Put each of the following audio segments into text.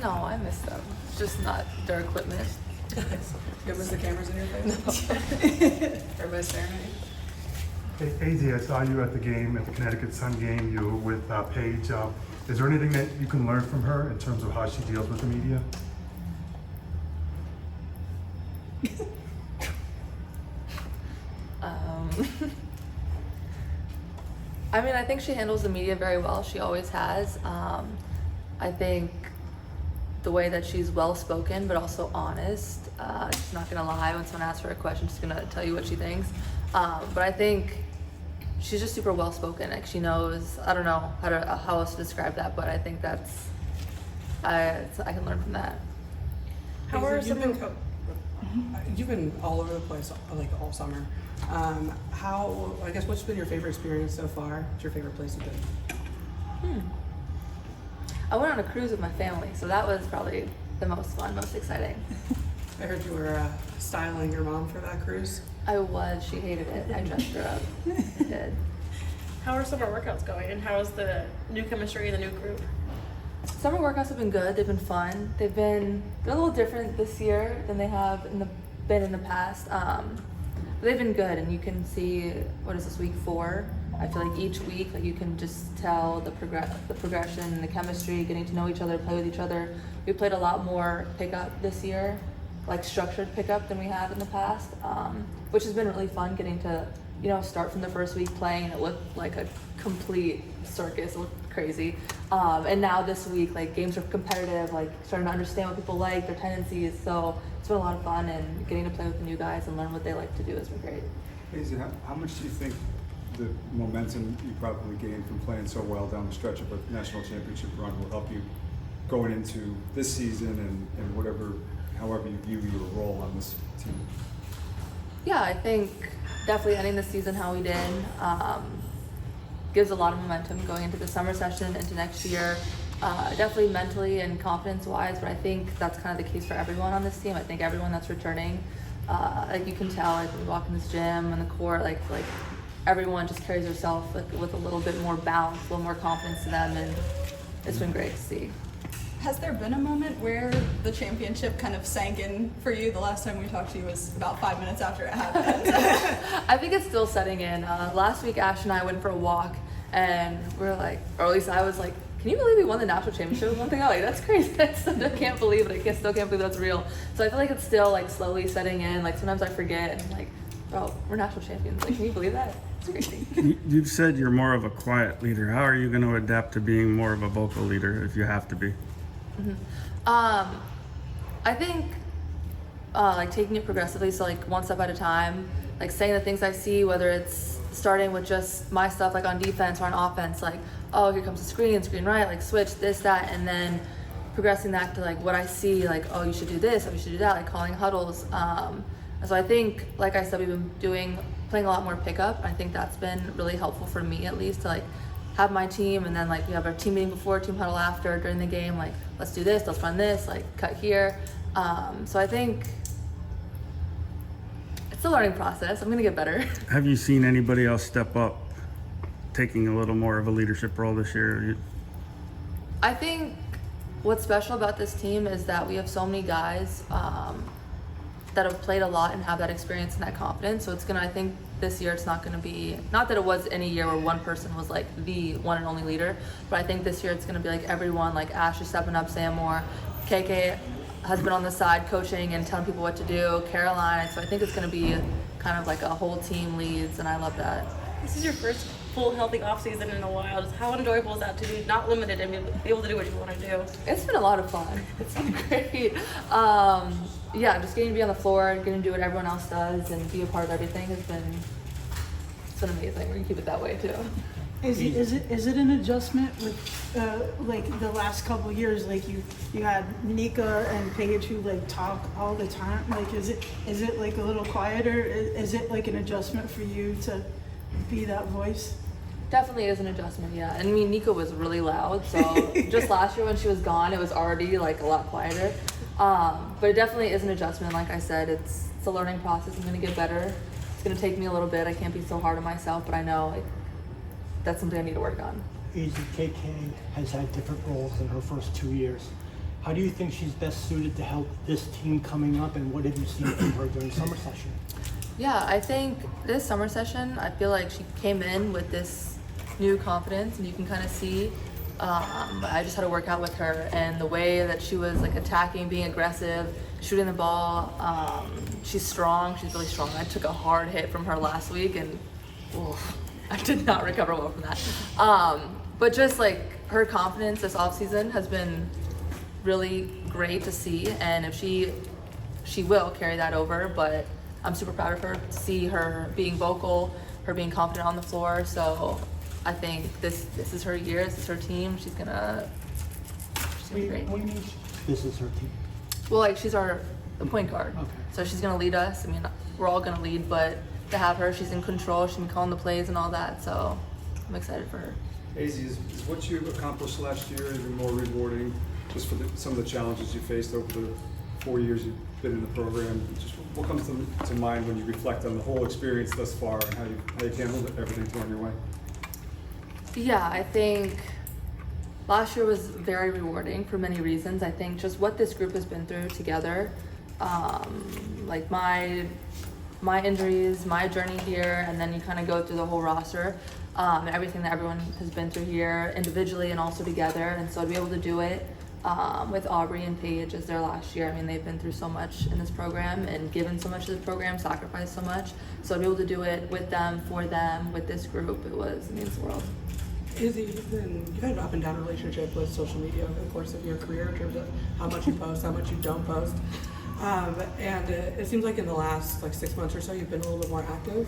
No, I miss them. It's just not their equipment. You miss the cameras in your face? Everybody's staring at you? Hey, Azzi, I saw you at the game, at the Connecticut Sun game. You were with Paige. Is there anything that you can learn from her in terms of how she deals with the media? I mean, I think she handles the media very well. She always has. I think the way that she's well-spoken but also honest. She's not gonna lie when someone asks her a question. She's gonna tell you what she thinks. But I think she's just super well-spoken. Like, she knows, I don't know how else to describe that, but I think that's, I can learn from that. How are some of you've been all over the place like all summer. I guess what's been your favorite experience so far? What's your favorite place you've been? I went on a cruise with my family, so that was probably the most fun, most exciting. I heard you were styling your mom for that cruise. I was. She hated it. I dressed her up. I did. How are summer workouts going, and how is the new chemistry and the new group? Summer workouts have been good. They've been fun. They're a little different this year than they have been in the past. But they've been good, and you can see, what is this, week 4? I feel like each week, like, you can just tell the progression, the chemistry, getting to know each other, play with each other. We played a lot more pickup this year, like structured pickup, than we have in the past, which has been really fun, getting to, start from the first week playing, and it looked like a complete circus. It looked crazy. And now this week, like, games are competitive, like, starting to understand what people like, their tendencies. So it's been a lot of fun, and getting to play with the new guys and learn what they like to do has been great. Azzi, how much do you think the momentum you probably gained from playing so well down the stretch of a national championship run will help you going into this season and however you view your role on this team? Yeah, I think definitely ending the season how we did gives a lot of momentum going into the summer session, into next year. Definitely mentally and confidence-wise, but I think that's kind of the case for everyone on this team. I think everyone that's returning, like, you can tell, like, when we walk in this gym and the court, like everyone just carries herself with a little bit more balance, a little more confidence to them, and it's been great to see. Has there been a moment where the championship kind of sank in for you? The last time we talked to you was about 5 minutes after it happened. I think it's still setting in. Last week, Ash and I went for a walk, and we were like, or at least I was like, can you believe we won the national championship? One thing, like, that's crazy. I can't believe it. Still can't believe that's real. So I feel like it's still, like, slowly setting in. Like, sometimes I forget, and I'm like, bro, we're national champions. Like, can you believe that? It's crazy. You've said you're more of a quiet leader. How are you going to adapt to being more of a vocal leader if you have to be? I think like taking it progressively, so like one step at a time, like saying the things I see, whether it's starting with just my stuff like on defense or on offense, like, oh, here comes the screen right, like switch this, that, and then progressing that to like what I see, like, oh, you should do this, or you should do that, like calling huddles. So I think, like I said, we've been playing a lot more pickup. I think that's been really helpful for me, at least, to like have my team, and then like we have our team meeting before, team huddle after, during the game, like, let's do this, let's run this, like cut here. So I think it's a learning process. I'm gonna get better. Have you seen anybody else step up, taking a little more of a leadership role this year? I think what's special about this team is that we have so many guys that have played a lot and have that experience and that confidence. So I think this year it's not gonna be, not that it was any year where one person was like the one and only leader, but I think this year it's gonna be like everyone, like Ash is stepping up, Sam Moore, Keke has been on the side coaching and telling people what to do, Caroline. So I think it's gonna be kind of like a whole team leads, and I love that. This is your first full healthy off season in a while. Just how enjoyable is that to be not limited and be able to do what you want to do? It's been a lot of fun. It's been great. Yeah, just getting to be on the floor, getting to do what everyone else does, and be a part of everything it's been amazing. We're gonna keep it that way too. Is it an adjustment with like the last couple of years? Like you had Nika and Paige who like talk all the time. Like is it like a little quieter? Is it like an adjustment for you to be that voice? Definitely is an adjustment, yeah. And I mean, Nika was really loud, so just last year when she was gone, it was already like a lot quieter. But it definitely is an adjustment. Like I said, it's a learning process. I'm gonna get better. It's gonna take me a little bit. I can't be so hard on myself, but I know like that's something I need to work on. Azzi, Keke has had different roles in her first 2 years. How do you think she's best suited to help this team coming up, and what have you seen from her during summer session? Yeah, I think this summer session, I feel like she came in with this new confidence, and you can kind of see. I just had to work out with her, and the way that she was like attacking, being aggressive, shooting the ball. She's strong. She's really strong. I took a hard hit from her last week, and I did not recover well from that. But just like her confidence this offseason has been really great to see, and if she will carry that over, but I'm super proud of her to see her being vocal, her being confident on the floor. So I think this is her year, this is her team. She's gonna be great. What do you mean this is her team? Well, like she's the point guard. Okay. So she's gonna lead us. I mean, we're all gonna lead, but to have her, she's in control, she can call the plays and all that. So I'm excited for her. Azzi, is what you accomplished last year even more rewarding, just for some of the challenges you faced over the 4 years you've been in the program? Just what comes to mind when you reflect on the whole experience thus far and how you handled everything thrown your way? Yeah, I think last year was very rewarding for many reasons. I think just what this group has been through together, like my injuries, my journey here, and then you kind of go through the whole roster, and everything that everyone has been through here individually and also together. And so to be able to do it with Aubrey and Paige as their last year, I mean, they've been through so much in this program and given so much to the program, sacrificed so much. So to be able to do it with them, for them, with this group, it means the world. Azzi, you've had an up and down relationship with social media over the course of your career in terms of how much you post, how much you don't post. And it seems like in the last 6 months or so, you've been a little bit more active.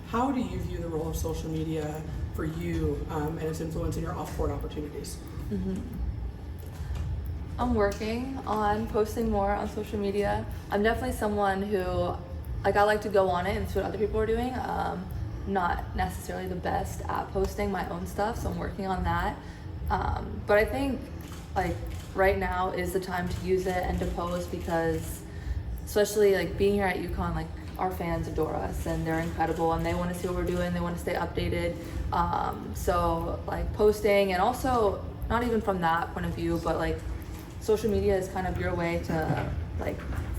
How do you view the role of social media for you and its influence in your off-court opportunities? Mm-hmm. I'm working on posting more on social media. I'm definitely someone who, I like to go on it and see what other people are doing. Not necessarily the best at posting my own stuff, so I'm working on that. But I think right now is the time to use it and to post, because especially being here at UConn, our fans adore us and they're incredible and they want to see what we're doing, they want to stay updated. So posting, and also not even from that point of view, but social media is kind of your way to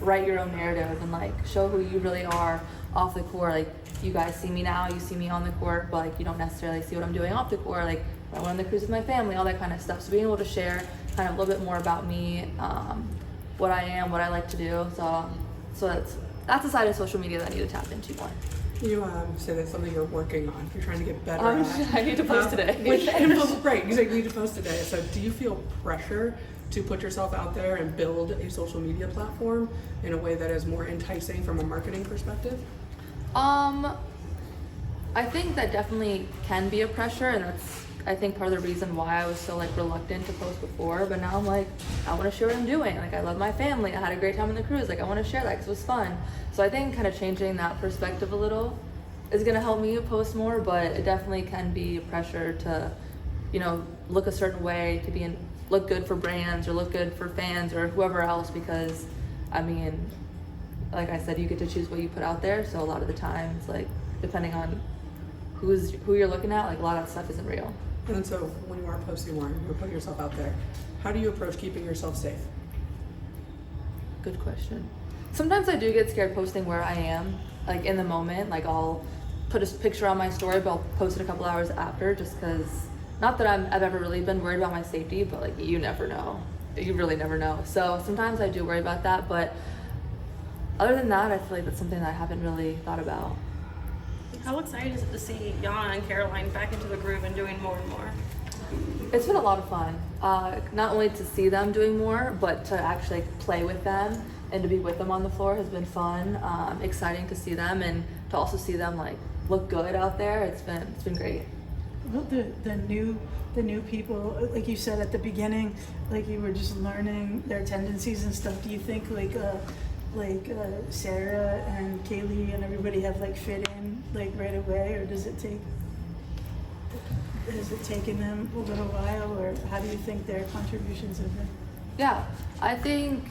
write your own narrative and show who you really are off the court. You guys see me now, you see me on the court, but you don't necessarily see what I'm doing off the court. I went on the cruise with my family, all that kind of stuff. So being able to share kind of a little bit more about me, what I am, what I like to do. So that's the side of social media that I need to tap into more. You say that's something you're working on. You're trying to get better at. I need to post today. Right, you need to post today. So do you feel pressure to put yourself out there and build a social media platform in a way that is more enticing from a marketing perspective? I think that definitely can be a pressure, and that's, I think, part of the reason why I was so reluctant to post before. But now I'm I want to share what I'm doing. I love my family. I had a great time on the cruise. I want to share that because it was fun. So I think kind of changing that perspective a little is going to help me post more, but it definitely can be a pressure to, look a certain way, to look good for brands or look good for fans or whoever else, because like I said, you get to choose what you put out there. So a lot of the times, depending on who you're looking at, a lot of that stuff isn't real. And so when you are posting more, you're putting yourself out there, how do you approach keeping yourself safe? Good question. Sometimes I do get scared posting where I am, in the moment. I'll put a picture on my story, but I'll post it a couple hours after, just because, not that I've ever really been worried about my safety, but you never know. You really never know. So sometimes I do worry about that, but other than that, I feel like that's something that I haven't really thought about. How excited is it to see Yana and Caroline back into the groove and doing more and more? It's been a lot of fun. Not only to see them doing more, but to actually play with them and to be with them on the floor has been fun. Exciting to see them and to also see them look good out there. It's been great. About the new people, like you said at the beginning, you were just learning their tendencies and stuff. Do you think Sarah and Kaylee and everybody have fit in right away, or has it taken them a little while, or how do you think their contributions have been? Yeah, I think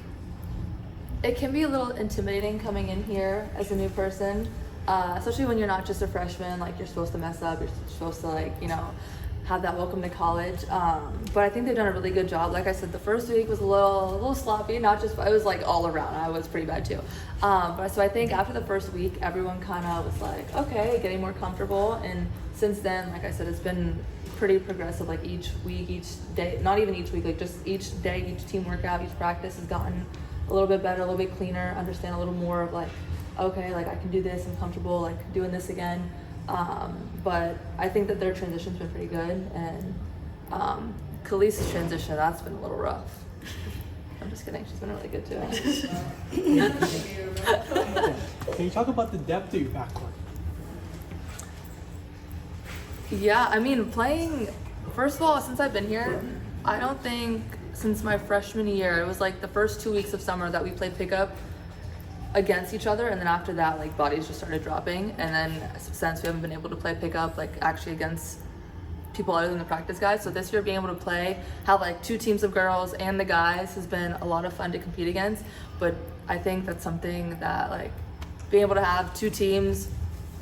it can be a little intimidating coming in here as a new person, especially when you're not just a freshman. You're supposed to mess up, you're supposed to have that welcome to college. But I think they've done a really good job. Like I said, the first week was a little sloppy, not just, it was like all around. I was pretty bad too. But so I think after the first week, everyone kind of was like, okay, getting more comfortable. And since then, like I said, it's been pretty progressive. Like each week, each day, not even each week, like just each day, each team workout, each practice has gotten a little bit better, a little bit cleaner, understand a little more of like, okay, like I can do this, I'm comfortable like doing this again. But I think that their transition's been pretty good, and Khalees's transition, that's been a little rough. I'm just kidding, she's been really good too. Can you talk about the depth of your backcourt? Yeah, I mean, playing, first of all, since I've been here, I don't think since my freshman year, it was like the first 2 weeks of summer that we played pickup against each other, and then after that, like bodies just started dropping, and then since we haven't been able to play pickup like actually against people other than the practice guys, so this year being able to play, have like 2 teams of girls and the guys has been a lot of fun to compete against. But I think that's something that like being able to have 2 teams,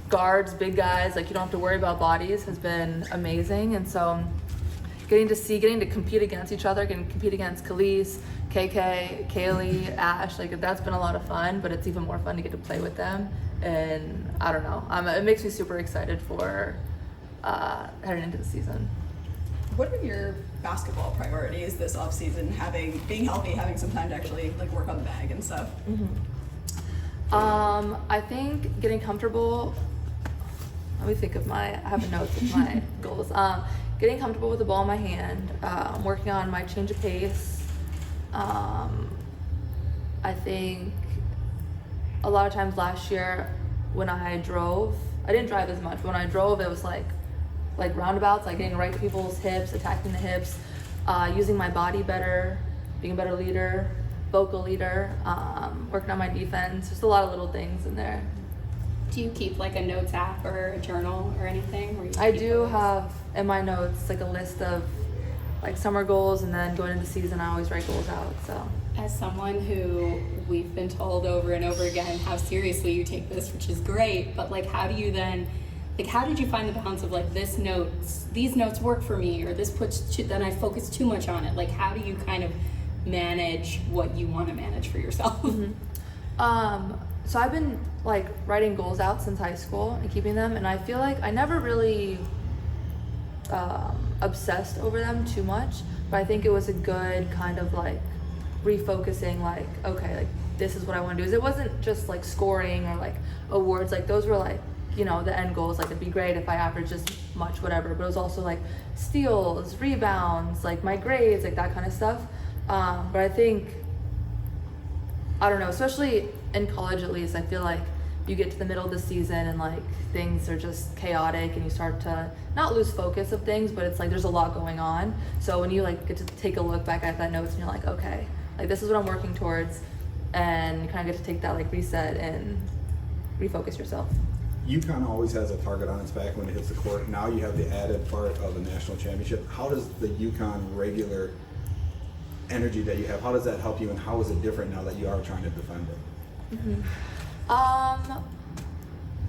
guards, big guys, like you don't have to worry about bodies, has been amazing. And so getting to compete against each other, getting to compete against Khalees, Keke, Kaylee, Ash, like that's been a lot of fun, but it's even more fun to get to play with them. And I don't know, it makes me super excited for heading into the season. What are your basketball priorities this offseason, being healthy, having some time to actually like work on the bag and stuff? I think getting comfortable, let me think of I have a note of my goals. Getting comfortable with the ball in my hand, working on my change of pace. I think a lot of times last year when I drove, I didn't drive as much, but when I drove it was like roundabouts, like getting right to people's hips, attacking the hips, using my body better, being a better leader, vocal leader, working on my defense, just a lot of little things in there. Do you keep like a notes app or a journal or anything? Where you I keep do those? have in my notes like a list of like summer goals, and then going into the season I always write goals out. So As someone who we've been told over and over again how seriously you take this, which is great, but like how do you then, like how did you find the balance of like these notes work for me, or this then I focus too much on it? Like how do you kind of manage what you want to manage for yourself? So I've been like writing goals out since high school and keeping them, and I feel like I never really obsessed over them too much, but I think it was a good kind of like refocusing, like okay, like this is what I want to do. It wasn't just like scoring or like awards, like those were like, you know, the end goals, like it'd be great if I averaged this much, whatever, but it was also like steals, rebounds, like my grades, like that kind of stuff. But I think, I don't know, especially in college at least, I feel like you get to the middle of the season and like things are just chaotic and you start to not lose focus of things, but it's like there's a lot going on. So when you like get to take a look back at that notes and you're like, okay, like this is what I'm working towards, and you kind of get to take that like reset and refocus yourself. UConn always has a target on its back when it hits the court. Now you have the added part of a national championship. How does the UConn regular energy that you have, how does that help you, and how is it different now that you are trying to defend it?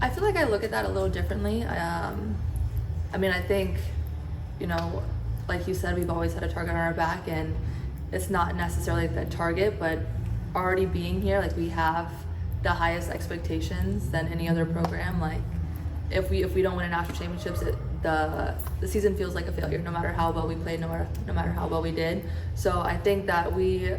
I feel like I look at that a little differently. I mean, I think, you know, like you said, we've always had a target on our back, and it's not necessarily that target, but already being here, like we have the highest expectations than any other program. Like if we don't win a national championships, the season feels like a failure, no matter how well we played, no matter how well we did. So I think that we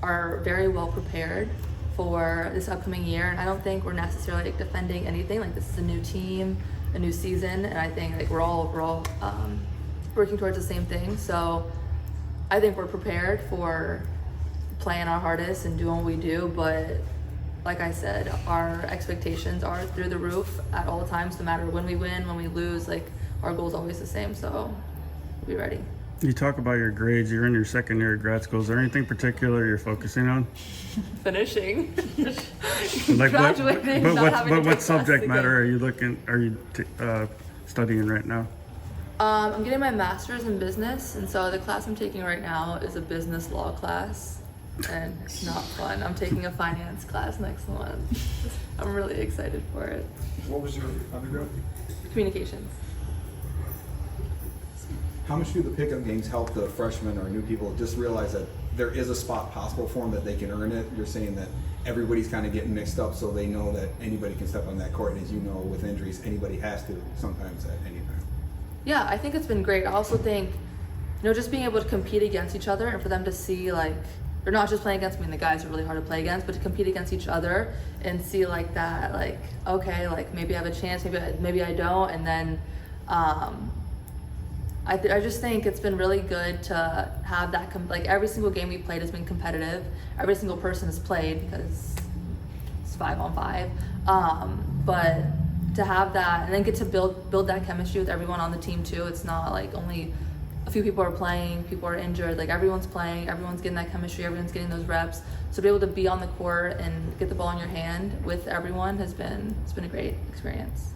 are very well prepared for this upcoming year, and I don't think we're necessarily like defending anything. Like this is a new team, a new season, and I think like we're all working towards the same thing. So I think we're prepared for playing our hardest and doing what we do, but like I said, our expectations are through the roof at all times, no matter when we win, when we lose, like our goal's always the same, so we'll be ready. You talk about your grades, you're in your second year of grad school. Is there anything particular you're focusing on? Finishing. Like Graduating, but what subject matter are you studying right now? I'm getting my master's in business, and so the class I'm taking right now is a business law class, and it's not fun. I'm taking a finance class next month. I'm really excited for it. What was your undergrad? Communications. How much do the pickup games help the freshmen or new people just realize that there is a spot possible for them, that they can earn it? You're saying that everybody's kind of getting mixed up, so they know that anybody can step on that court, and as you know, with injuries, anybody has to sometimes at any time. Yeah, I think it's been great. I also think, just being able to compete against each other and for them to see like, they're not just playing against me and the guys are really hard to play against, but to compete against each other and see like that, like, okay, like maybe I have a chance, maybe I don't. And then I just think it's been really good to have that, like every single game we played has been competitive. Every single person has played because it's 5-on-5. But to have that and then get to build that chemistry with everyone on the team too. It's not like only a few people are playing, people are injured, like everyone's playing, everyone's getting that chemistry, everyone's getting those reps. So to be able to be on the court and get the ball in your hand with everyone it's been a great experience.